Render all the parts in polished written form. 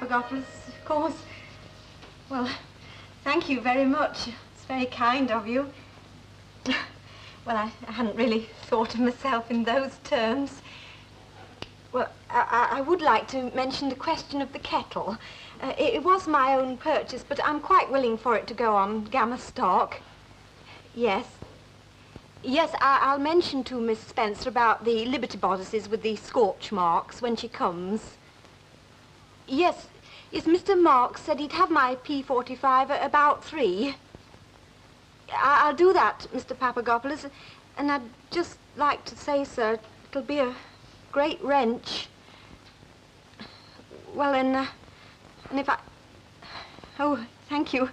Papadopoulos, of course. Well, thank you very much. It's very kind of you. Well, I hadn't really thought of myself in those terms. Well, I would like to mention the question of the kettle. It was my own purchase, but I'm quite willing for it to go on Gamma stock. Yes. Yes, I'll mention to Miss Spencer about the Liberty bodices with the scorch marks when she comes. Yes, Mr. Marks said he'd have my P45 at about 3. I'll do that, Mr. Papadopoulos, and I'd just like to say, sir, it'll be a great wrench. Well, and if I... Oh, thank you.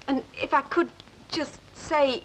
And if I could just say...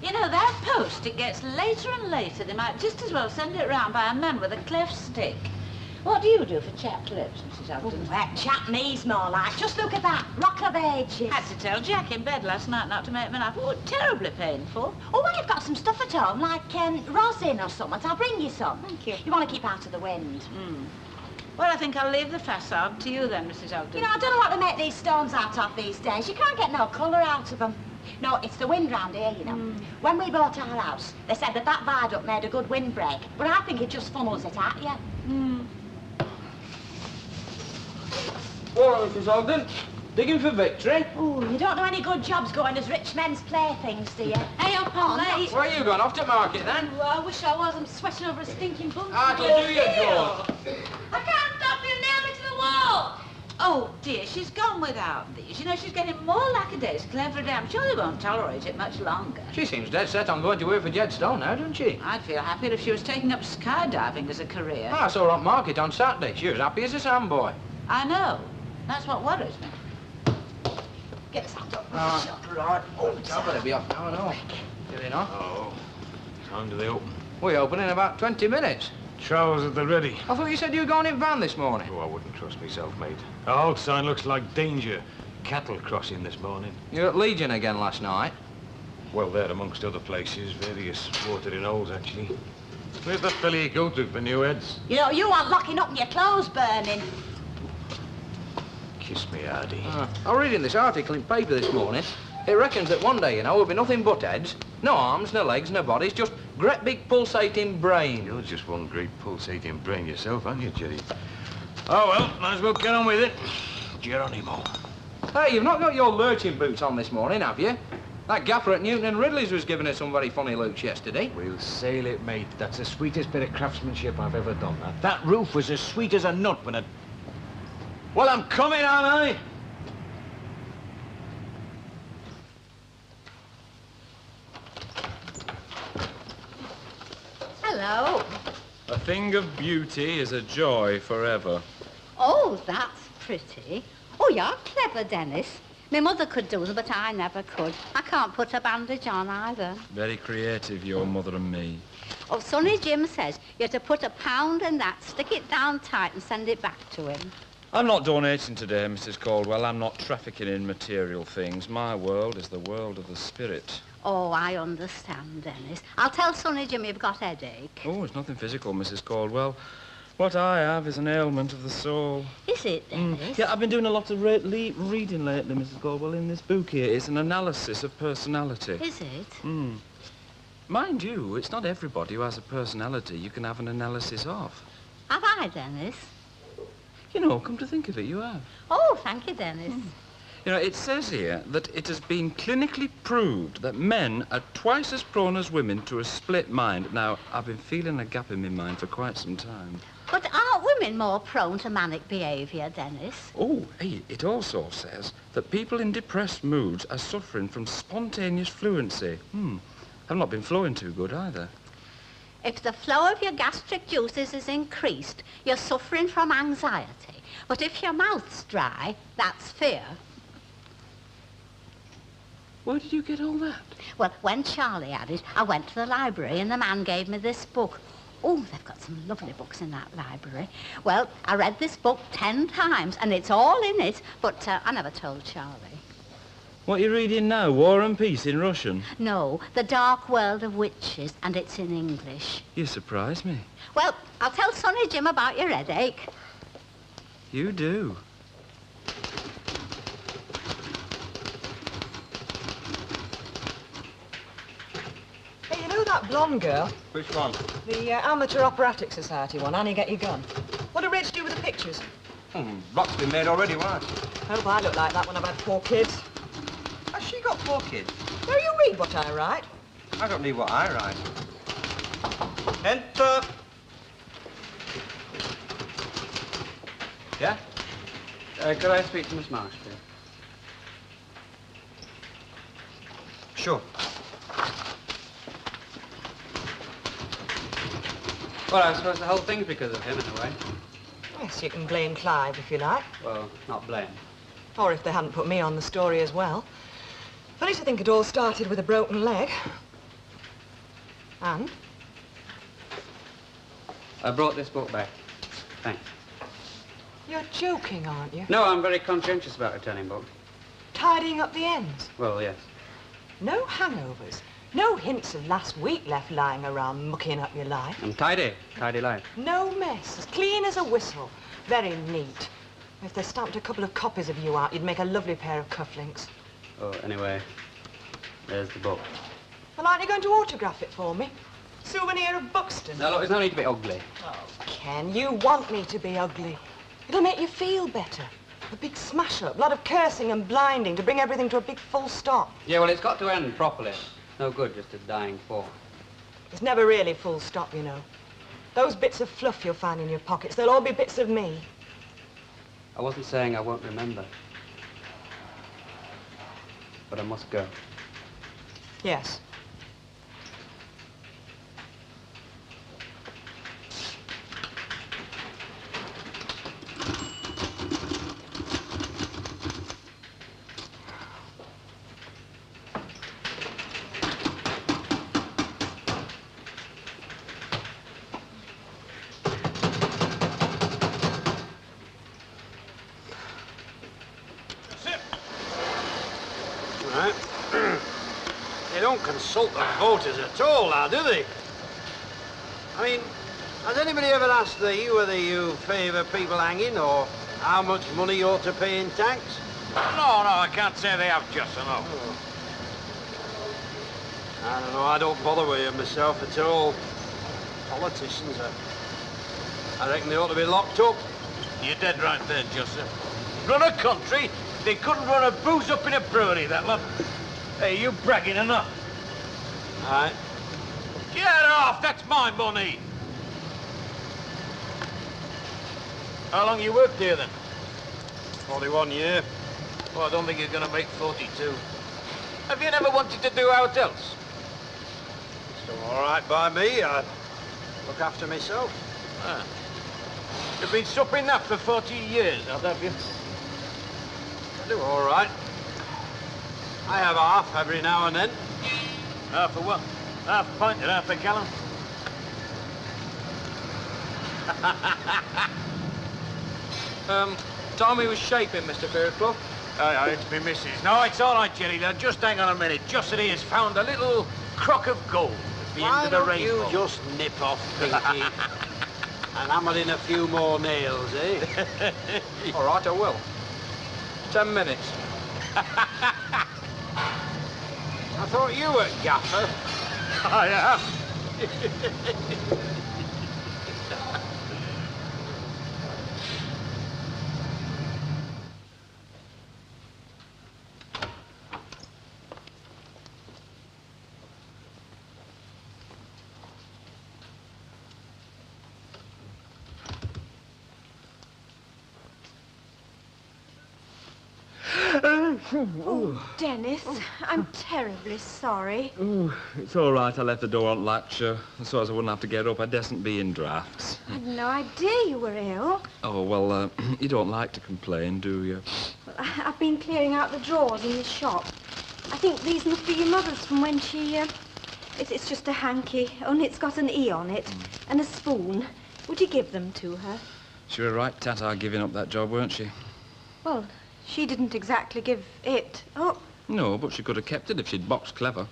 You know, that post, it gets later and later. They might just as well send it round by a man with a cleft stick. What do you do for chapped lips, Mrs. Ogden? Oh, that chap knees more like. Just look at that. Rock of ages. Had to tell Jack in bed last night not to make me laugh. Oh, terribly painful. Oh, well, I've got some stuff at home, like rosin or something. I'll bring you some. Thank you. You want to keep out of the wind. Well, I think I'll leave the facade to you then, Mrs. Ogden. You know, I don't know what to make these stones out of these days. You can't get no colour out of them. No, it's the wind round here, you know. When we bought our house, they said that viaduct made a good windbreak, but I think it just funnels it at you. Well, Mrs. Ogden, digging for victory? Oh, you don't know any good jobs going as rich men's playthings, do you? Hey, up on late. Where are you going? Off to market, then? Well, I wish I was. I'm sweating over a stinking bun. Hardly do you, George. I can't stop you, nail me to the wall. Oh, dear, she's gone without these. You know, she's getting more lackadaisical every day. I'm sure they won't tolerate it much longer. She seems dead set on going to work for Jedstone now, doesn't she? I'd feel happier if she was taking up skydiving as a career. I saw her on market on Saturday. She was happy as a sandboy. I know. That's what worries me. Get us out of Right. Oh, I better be off now, I know. Get in on. Oh, time do they open? We open in about 20 minutes. Trousers at the ready. I thought you said you were going in van this morning. Oh, I wouldn't trust myself, mate. The halt sign looks like danger. Cattle crossing this morning. You were at Legion again last night. Well, there, amongst other places, various watering holes, actually. Where's that fella you go to for new heads? You know, you aren't locking up and your clothes burning. Kiss me, Hardy. I was reading this article in paper this morning. It reckons that one day, you know, there'll be nothing but heads. No arms, no legs, no bodies, just great big pulsating brain. You're just one great pulsating brain yourself, aren't you, Jerry? Oh, well, might as well get on with it. Geronimo. Hey, you've not got your lurching boots on this morning, have you? That gaffer at Newton and Ridley's was giving us some very funny looks yesterday. We'll sail it, mate. That's the sweetest bit of craftsmanship I've ever done. That roof was as sweet as a nut when it... Well, I'm coming, aren't I? Hello. A thing of beauty is a joy forever. Oh, that's pretty. Oh, you're clever, Dennis. My mother could do them, but I never could. I can't put a bandage on either. Very creative, your mother and me. Oh, Sonny Jim says you have to put £1 in that, stick it down tight and send it back to him. I'm not donating today, Mrs. Caldwell. I'm not trafficking in material things. My world is the world of the spirit. Oh, I understand, Dennis. I'll tell Sonny Jim you've got headache. Oh, it's nothing physical, Mrs. Caldwell. What I have is an ailment of the soul. Is it, Dennis? Yeah, I've been doing a lot of reading lately, Mrs. Caldwell, in this book here. It's an analysis of personality. Is it? Mind you, it's not everybody who has a personality you can have an analysis of. Have I, Dennis? You know, come to think of it, you have. Oh, thank you, Dennis. You know, it says here that it has been clinically proved that men are twice as prone as women to a split mind. Now, I've been feeling a gap in my mind for quite some time. But aren't women more prone to manic behaviour, Dennis? Oh, hey, it also says that people in depressed moods are suffering from spontaneous fluency. I've not been flowing too good either. If the flow of your gastric juices is increased, you're suffering from anxiety. But if your mouth's dry, that's fear. Where did you get all that? Well, when Charlie had it, I went to the library and the man gave me this book. Oh, they've got some lovely books in that library. Well, I read this book 10 times, and it's all in it, but I never told Charlie. What are you reading now? War and Peace in Russian? No, The Dark World of Witches, and it's in English. You surprise me. Well, I'll tell Sonny Jim about your headache. You do. Hey, you know that blonde girl? Which one? The Amateur Operatic Society one, Annie Get Your Gun. What did Rich do with the pictures? Rock's been made already, why? Hope I look like that when I've had 4 kids. Has she got 4 kids? No, you read what I write. I don't need what I write. Enter. Yeah? Could I speak to Miss Marsh, please? Sure. Well, I suppose the whole thing's because of him, in a way. Yes, you can blame Clive if you like. Well, not blame. Or if they hadn't put me on the story as well. Funny to think it all started with a broken leg. And? I brought this book back. Thanks. You're joking, aren't you? No, I'm very conscientious about returning books. Tidying up the ends. Well, yes. No hangovers. No hints of last week left lying around mucking up your life. I'm tidy. Tidy life. No mess. As clean as a whistle. Very neat. If they stamped a couple of copies of you out, you'd make a lovely pair of cufflinks. Oh, anyway, there's the book. Well, aren't you going to autograph it for me? Souvenir of Buxton. No, look, there's no need to be ugly. Oh, Ken, you want me to be ugly. It'll make you feel better. A big smash-up, a lot of cursing and blinding to bring everything to a big full stop. Yeah, well, it's got to end properly. No good just a dying form. It's never really full stop, you know. Those bits of fluff you'll find in your pockets, they'll all be bits of me. I wasn't saying I won't remember. But I must go. Yes. They don't consult the voters at all now, do they? I mean, has anybody ever asked thee whether you favour people hanging or how much money you ought to pay in tax? No, I can't say they have just enough. Oh. I don't know, I don't bother with them myself at all. Politicians, I reckon they ought to be locked up. You're dead right there, Joseph. Run a country, they couldn't run a booze up in a brewery, that lot. Hey, you bragging enough? All right. Get off, that's my money. How long you worked here, then? 41 years. Well, I don't think you're going to make 42. Have you never wanted to do aught else? Still all right by me. I look after myself. Ah. You've been supping that for 40 years, have you? I do all right. I have half every now and then. Half a what? Half a pint and half a gallon? Tommy was shaping, Mr. Fairclough. Aye, it's me missus. No, it's all right, Jenny. Now, just hang on a minute. Jocelyn has found a little crock of gold at the end of the rainbow. Why don't you just nip off, Pinky, and hammer in a few more nails, eh? All right, I will. 10 minutes. I thought you were gaffer. I am. Oh, Dennis, I'm terribly sorry. Oh, it's all right. I left the door unlocked, so as I wouldn't have to get up. I dasn't be in drafts. I had no idea you were ill. Oh, well, you don't like to complain, do you? Well, I've been clearing out the drawers in the shop. I think these must be your mother's from when she, It's just a hanky, only it's got an E on it, and a spoon. Would you give them to her? She was right Tata giving up that job, weren't she? Well, she didn't exactly give it up. No, but she could have kept it if she'd boxed clever.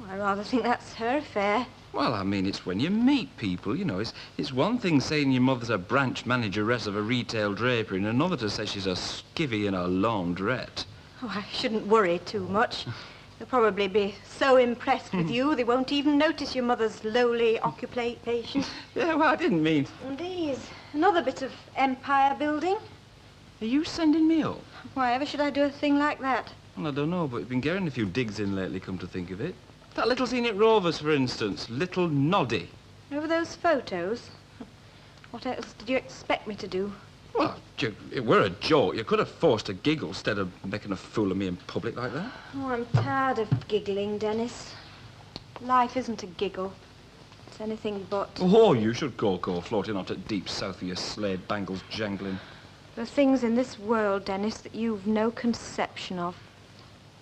Well, I rather think that's her affair. Well, I mean, it's when you meet people, you know. It's one thing saying your mother's a branch manageress of a retail drapery, and another to say she's a skivvy in a laundrette. Oh, I shouldn't worry too much. They'll probably be so impressed with you, they won't even notice your mother's lowly occupation. Yeah, well, I didn't mean... And these, another bit of empire building. Are you sending me up? Why ever should I do a thing like that? Well, I don't know, but you've been getting a few digs in lately, come to think of it. That little scene at Rovers, for instance. Little Noddy. Over those photos? What else did you expect me to do? Well, it were a joke. You could have forced a giggle instead of making a fool of me in public like that. Oh, I'm tired of giggling, Dennis. Life isn't a giggle. It's anything but. Oh, you should go floating out at deep south with your slade bangles jangling. There are things in this world, Dennis, that you've no conception of.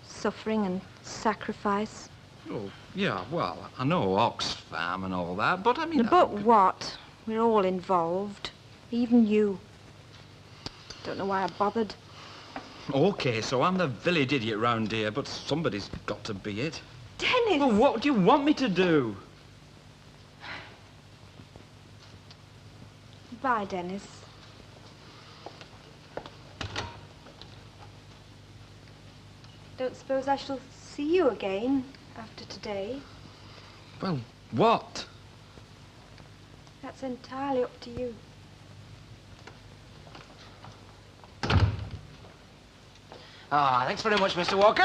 Suffering and sacrifice. Oh, yeah, well, I know Oxfam and all that, but I mean... But what? We're all involved. Even you. Don't know why I bothered. OK, so I'm the village idiot round here, but somebody's got to be it. Dennis! Well, what do you want me to do? Bye, Dennis. Don't suppose I shall see you again after today? Well, what? That's entirely up to you. Ah, thanks very much, Mr. Walker.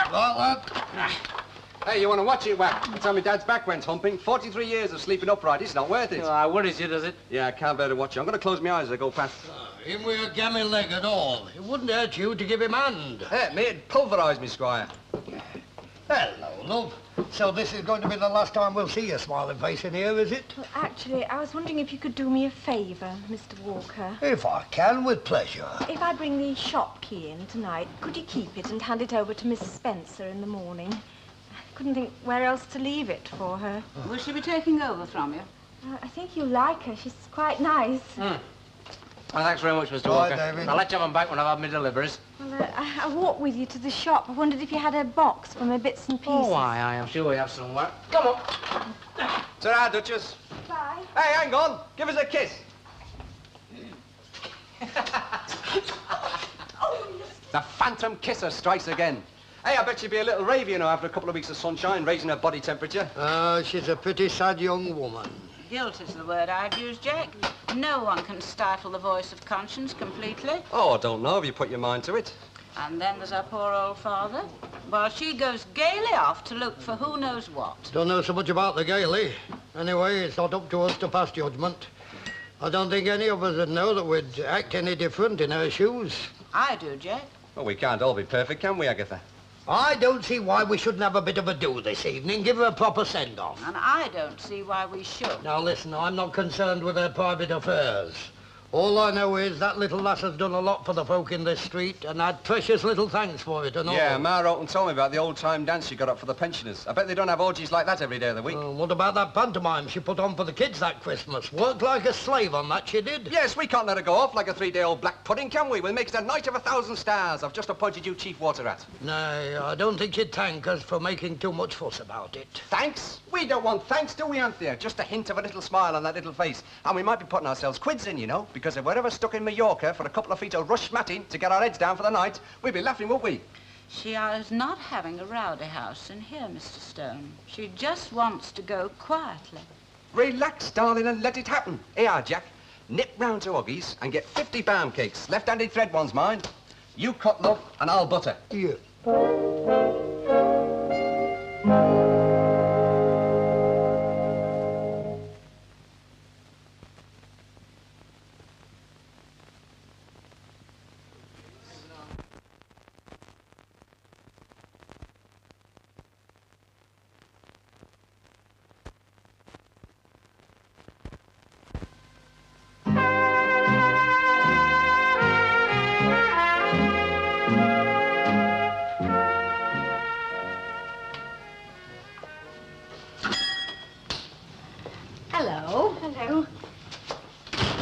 Hey, you want to watch it, Whack? That's how my dad's back went humping. 43 years of sleeping upright. It's not worth it. Oh, worries you, does it? Yeah, I can't bear to watch it. I'm going to close my eyes as I go past. Him with a gammy leg at all. It wouldn't hurt you to give him hand. Hey, mate, it'd pulverise me, Squire. Hello, love. So this is going to be the last time we'll see your smiling face in here, is it? Well, actually, I was wondering if you could do me a favour, Mr. Walker. If I can, with pleasure. If I bring the shop key in tonight, could you keep it and hand it over to Miss Spencer in the morning? I couldn't think where else to leave it for her. Will she be taking over from you? I think you like her. She's quite nice. Well, thanks very much, Mr. Walker. David. I'll let you have them back when I've had my deliveries. Well, I walked with you to the shop. I wondered if you had a box for my bits and pieces. Oh, I am sure we have somewhere. Come on. Ta-ra, Duchess. Bye. Hey, hang on. Give us a kiss. The phantom kisser strikes again. Hey, I bet she'd be a little ravey, you know, after a couple of weeks of sunshine, raising her body temperature. She's a pretty sad young woman. Guilt is the word I'd use, Jack. No one can stifle the voice of conscience completely. Oh, I don't know if you put your mind to it. And then there's our poor old father, while she goes gaily off to look for who knows what. Don't know so much about the gaily. Anyway, it's not up to us to pass judgment. I don't think any of us would know that we'd act any different in her shoes. I do, Jack. Well, we can't all be perfect, can we, Agatha? I don't see why we shouldn't have a bit of a do this evening. Give her a proper send-off. And I don't see why we should. Now, listen, I'm not concerned with her private affairs. All I know is that little lass has done a lot for the folk in this street and had precious little thanks for it and all. Yeah, Ma wrote and told me about the old-time dance she got up for the pensioners. I bet they don't have orgies like that every day of the week. What about that pantomime she put on for the kids that Christmas? Worked like a slave on that, she did. Yes, we can't let her go off like a 3-day-old black pudding, can we? We'll make it a night of 1,000 stars. I've just appointed you Chief Water Rat. No, I don't think she'd thank us for making too much fuss about it. Thanks? We don't want thanks, do we, Anthea? Just a hint of a little smile on that little face. And we might be putting ourselves quids in, you know, because if we're ever stuck in Majorca for a couple of feet of rush matting to get our heads down for the night, we'd be laughing, wouldn't we? She is not having a rowdy house in here, Mr. Stone. She just wants to go quietly. Relax, darling, and let it happen. Here, Jack. Nip round to Huggies and get 50 balm cakes. Left-handed thread ones, mind. You cut, love, and I'll butter. Yeah. Hello.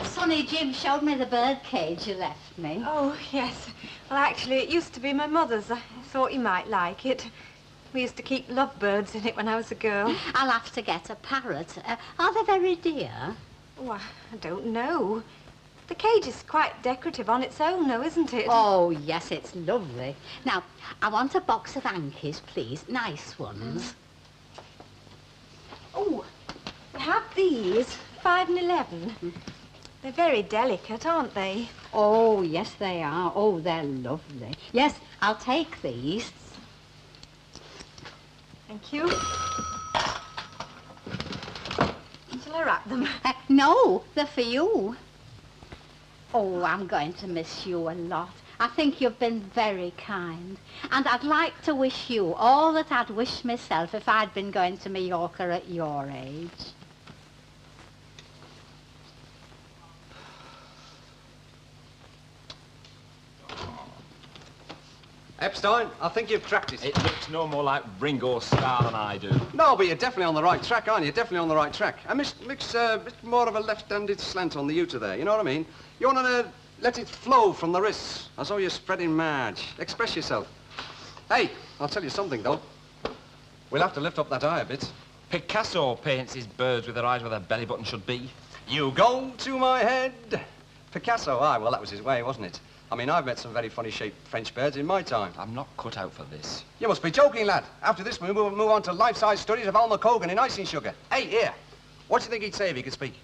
Sonny Jim showed me the bird cage you left me. Oh, yes. Well, actually, it used to be my mother's. I thought you might like it. We used to keep lovebirds in it when I was a girl. I'll have to get a parrot. Are they very dear? Oh, I don't know. The cage is quite decorative on its own, though, isn't it? Oh, yes, it's lovely. Now, I want a box of hankies, please. Nice ones. Oh, we have these, 5 and 11. They're very delicate, aren't they? Oh, yes, they are. Oh, they're lovely. Yes, I'll take these. Thank you. Shall I wrap them? No, they're for you. Oh, I'm going to miss you a lot. I think you've been very kind. And I'd like to wish you all that I'd wish myself if I'd been going to Majorca at your age. Epstein, I think you've cracked it. It looks no more like Ringo Starr than I do. No, but you're definitely on the right track, aren't you? Definitely on the right track. I mix more of a left-handed slant on the U to there, you know what I mean? You want to let it flow from the wrists, as though you're spreading marge. Express yourself. Hey, I'll tell you something, though. We'll have to lift up that eye a bit. Picasso paints his birds with their eyes where their belly button should be. You go to my head. Picasso, aye, well, that was his way, wasn't it? I mean, I've met some very funny-shaped French birds in my time. I'm not cut out for this. You must be joking, lad. After this, we'll move on to life-size studies of Alma Cogan in icing sugar. Hey, here. What do you think he'd say if he could speak?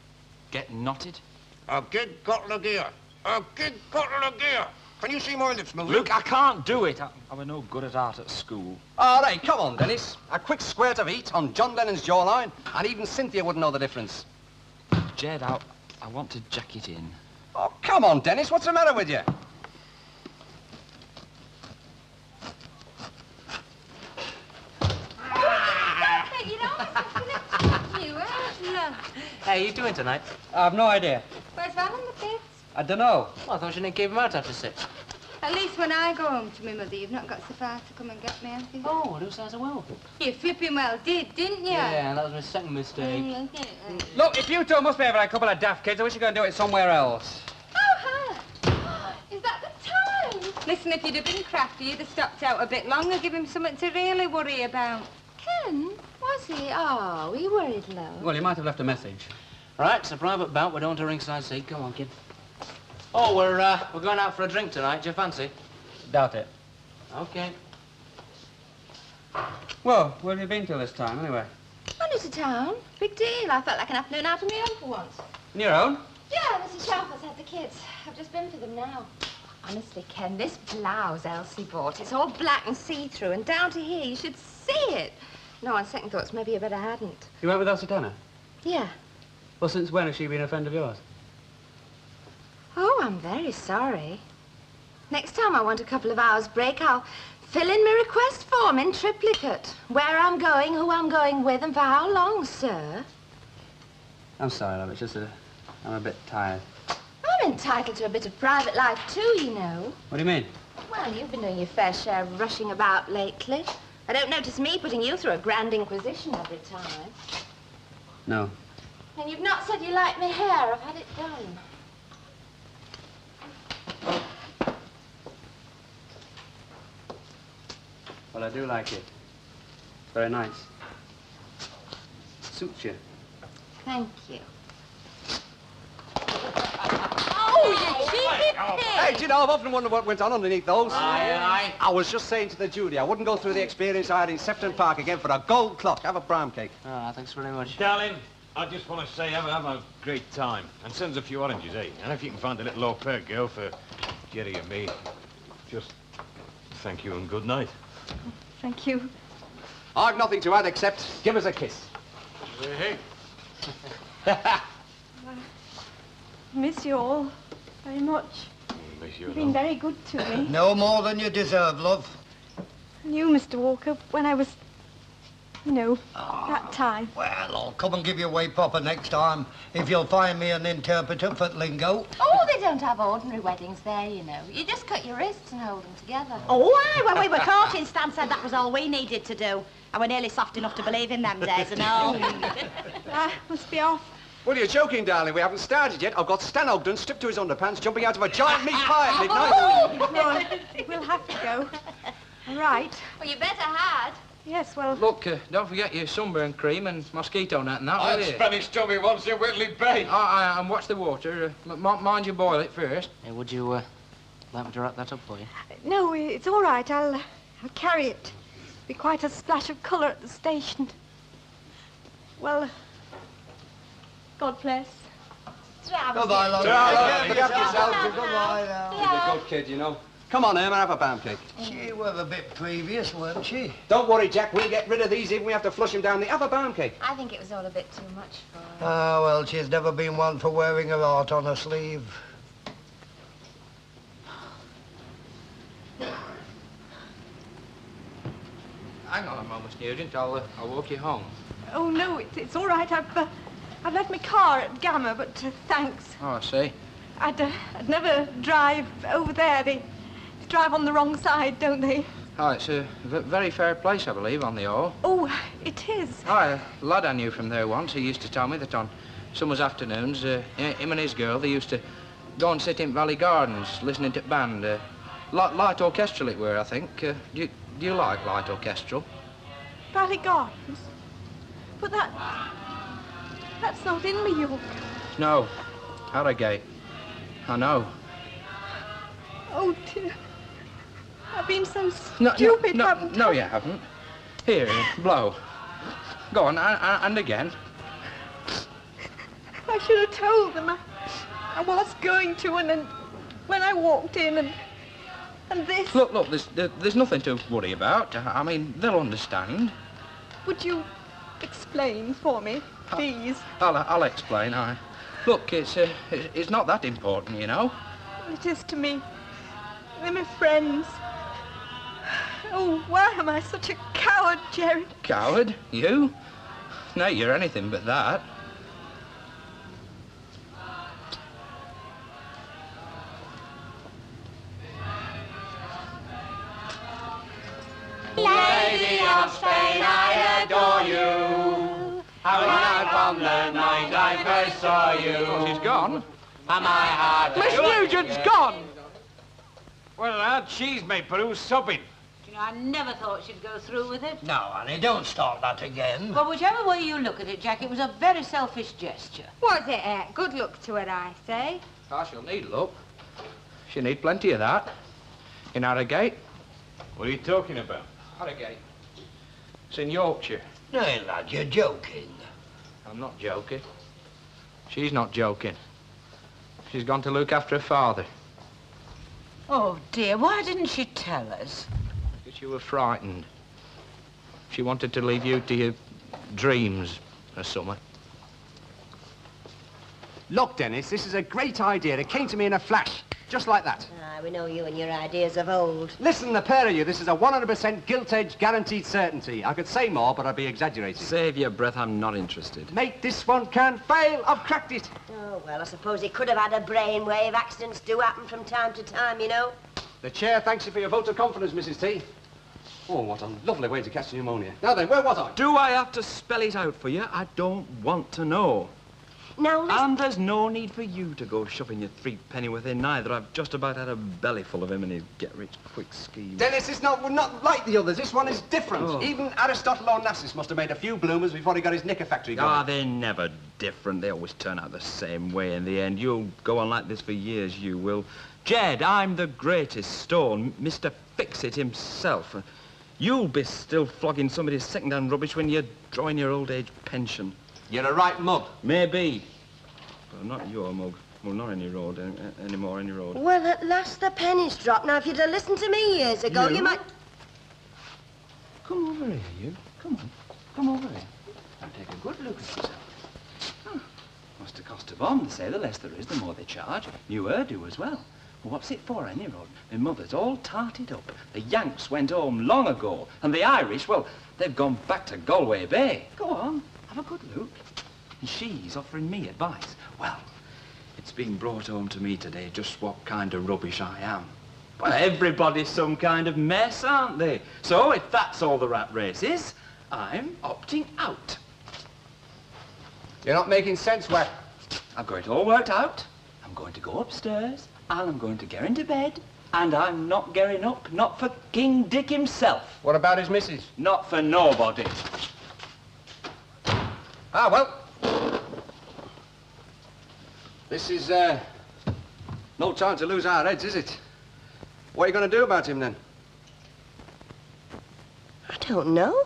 Get knotted? A big bottle of gear. A big bottle of gear. Can you see my lips moving? Luke, I can't do it. I was no good at art at school. All right, come on, Dennis. A quick squirt of heat on John Lennon's jawline, and even Cynthia wouldn't know the difference. Jed, I want to jack it in. Oh, come on, Dennis. What's the matter with you? How are you doing tonight? I've no idea. Where's Val and the kids? I don't know. Well, I thought you didn't keep them out after 6. At least when I go home to my mother, you've not got so far to come and get me, have you? Oh, it sounds well. You flipping well did, didn't you? Yeah, that was my second mistake. Look, if you two must be having a couple of daft kids, I wish you could do it somewhere else. Oh, hi. Is that the time? Listen, if you'd have been crafty, you'd have stopped out a bit longer, give him something to really worry about. Ken, was he? Oh, he worried, love. Well, you might have left a message. Right, it's a private bout. We're down to ringside seat. Come on, kid. Oh, we're going out for a drink tonight. Do you fancy? Doubt it. Okay. Well, where have you been till this time, anyway? Only to town. Big deal. I felt like an afternoon out on my own for once. On your own? Yeah, Mrs. Sharper's had the kids. I've just been for them now. Honestly, Ken, this blouse Elsie bought, it's all black and see-through, and down to here, you should see it. No, on second thoughts, maybe you better hadn't. You went with Elsie Tanner? Yeah. Well, since when has she been a friend of yours? Oh, I'm very sorry. Next time I want a couple of hours break, I'll fill in my request form in triplicate. Where I'm going, who I'm going with, and for how long, sir. I'm sorry, love. It's just that I'm a bit tired. I'm entitled to a bit of private life, too, you know. What do you mean? Well, you've been doing your fair share of rushing about lately. I don't notice me putting you through a grand inquisition every time. No. And you've not said you like my hair. I've had it done. Well, I do like it. Very nice. Suits you. Thank you. Oh, you cheeky pig! Hey, do you know, I've often wondered what went on underneath those. Aye. I was just saying to the jury, I wouldn't go through the experience I had in Sefton Park again for a gold clock. Have a bram cake. Oh, thanks very much. Darling, I just want to say have a great time. And send us a few oranges, eh? And if you can find a little au pair girl for Jerry and me, just thank you and good night. Thank you. I've nothing to add except give us a kiss. Hey. Miss you all very much. Miss you, You've been very good to me. No more than you deserve, love. And you, Mr. Walker, when I was, you know, that time. Well, I'll come and give you away proper next time, if you'll find me an interpreter for lingo. Oh, they don't have ordinary weddings there, you know. You just cut your wrists and hold them together. Oh, aye, when we were courting, Stan said that was all we needed to do. And we're nearly soft enough to believe in them days and all. I must be off. Well, you're joking, darling. We haven't started yet. I've got Stan Ogden stripped to his underpants, jumping out of a giant meat pie at midnight. No, we'll have to go. All right. Well, you better had. Yes, well... Look, don't forget your sunburn cream and mosquito net and that, will I you? had Spanish tummy once in Whitley Bay. And watch the water. Mind you boil it first. Hey, would you, like me to wrap that up for you? No, it's all right. I'll carry it. Be quite a splash of colour at the station. Well, God bless. Goodbye, love. Look after yourself. Goodbye now. You're a good kid, you know. Come on, Irma, have a pound cake. She was a bit previous, weren't she? Don't worry, Jack. We'll get rid of these even if we have to flush them down the other pound cake. I think it was all a bit too much for her. Ah, well, she's never been one for wearing her heart on her sleeve. Hang on a moment, Nugent. I'll walk you home. Oh, no, it's all right. I've left my car at Gamma, but thanks. Oh, I see. I'd never drive over there. They drive on the wrong side, don't they? Oh, it's a very fair place, I believe, on the All. Oh, it is. Oh, a lad I knew from there once, he used to tell me that on summer's afternoons, him and his girl, they used to go and sit in Valley Gardens, listening to band. Light orchestral it were, I think. Do you like light orchestral? Valley Gardens? But that's not in Majorca. No. Harrogate. I know. Oh, dear. I've been so stupid, haven't I? No, you haven't. Here, blow. Go on, and again. I should have told them I was going to, and then when I walked in and this... Look, there's nothing to worry about. I mean, they'll understand. Would you explain for me, please? I'll explain. Look, it's not that important, you know. It is to me. They're my friends. Oh, why am I such a coward, Jerry? Coward? You? No, you're anything but that. Lady of Spain, I adore you. How night from the night I first saw you. Oh, she's gone. And my heart... Miss Nugent's gone! Well, lad, she's made Peru sobbing. You know, I never thought she'd go through with it. No, honey, don't start that again. Well, whichever way you look at it, Jack, it was a very selfish gesture. Was it, Good luck to her, I say. Ah, she'll need luck. She'll need plenty of that. In Harrogate. What are you talking about? Harrogate. It's in Yorkshire. Nay, lad, you're joking. I'm not joking. She's not joking. She's gone to look after her father. Oh, dear, why didn't she tell us? Because you were frightened. She wanted to leave you to your dreams or something. Look, Dennis, this is a great idea. It came to me in a flash, just like that. Ah, we know you and your ideas of old. Listen, the pair of you, this is a 100% gilt-edged guaranteed certainty. I could say more, but I'd be exaggerating. Save your breath, I'm not interested. Mate, this one can't fail. I've cracked it. Oh, well, I suppose he could have had a brainwave. Accidents do happen from time to time, you know. The chair thanks you for your vote of confidence, Mrs. T. Oh, what a lovely way to catch pneumonia. Now then, where was I? Do I have to spell it out for you? I don't want to know. Now, listen... And there's no need for you to go shoving your threepenny within either. I've just about had a belly full of him and his get-rich-quick scheme. Dennis, it's not like the others. This one is different. Oh. Even Aristotle Onassis must have made a few bloomers before he got his knicker factory going. Ah, they're never different. They always turn out the same way in the end. You'll go on like this for years, you will. Jed, I'm the greatest stone, Mr. Fix-It himself. You'll be still flogging somebody's second-hand rubbish when you're drawing your old-age pension. You're a right mug. Maybe. But not your mug. Well, not any road anymore, any road. Well, at last the penny's dropped. Now, if you'd have listened to me years ago, you might... Come over here, you. Come on. Come over here. And take a good look at yourself. Oh, what's the cost of bomb? They say the less there is, the more they charge. New do as well. Well, what's it for, any road? My mother's all tarted up. The Yanks went home long ago. And the Irish, well, they've gone back to Galway Bay. Go on, have a good look. And she's offering me advice. Well, it's been brought home to me today just what kind of rubbish I am. Well, everybody's some kind of mess, aren't they? So, if that's all the rat race is, I'm opting out. You're not making sense, Wack. I've got it all worked out. I'm going to go upstairs, and I'm going to get into bed, and I'm not getting up, not for King Dick himself. What about his missus? Not for nobody. Ah, well. This is, no time to lose our heads, is it? What are you going to do about him, then? I don't know.